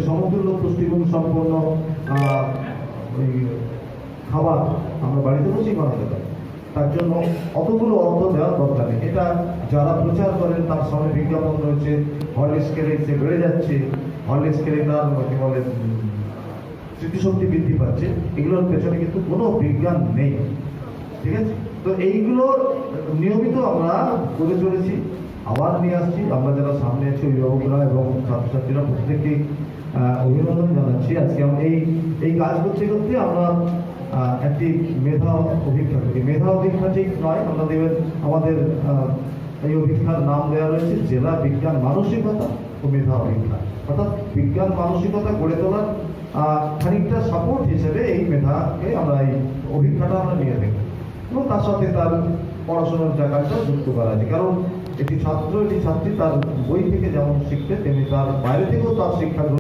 সমতুল্য পুষ্টিগুণ সম্পন্ন ওই খাবার আমরা বাড়িতে বসেই বানাতে পারি। তার জন্য অতগুলো অর্থ দেওয়ার দরকার নেই। এটা যারা প্রচার করেন তার সামনে বিজ্ঞাপন রয়েছে, হরলিক্স খেলে সে বেড়ে যাচ্ছে, হরলিক্স খেলে তার কি বলে স্মৃতিশক্তি বৃদ্ধি পাচ্ছে, এগুলোর পেছনে কিন্তু কোনো বিজ্ঞান নেই। ঠিক আছে, তো এইগুলো নিয়মিত আমরা করে চলেছি, আবার নিয়ে আসছি। আমরা যারা সামনে আছি অভিভাবকরা এবং ছাত্রছাত্রীরা প্রত্যেককে অভিনন্দন জানাচ্ছি। আজকে আমরা এই কাজ করতে করতে আমরা একটি মেধা অভিজ্ঞতা করি। মেধা অভিজ্ঞতা ঠিক নয়, আমরা দেখবেন আমাদের এই অভিজ্ঞতার নাম দেওয়া রয়েছে জেলা বিজ্ঞান মানসিকতা ও মেধা অভিজ্ঞতা। অর্থাৎ বিজ্ঞান মানসিকতা গড়ে তোলার খানিকটা সাপোর্ট হিসেবে এই মেধাকে আমরা এই অভিজ্ঞতা আমরা নিয়ে দেখব এবং তার সাথে তার পড়াশোনার জায়গাটাও যুক্ত করা আছে। কারণ একটি ছাত্র একটি ছাত্রী তার বই থেকে যেমন শিখবে তেমনি তার বাইরে থেকেও তার শিক্ষা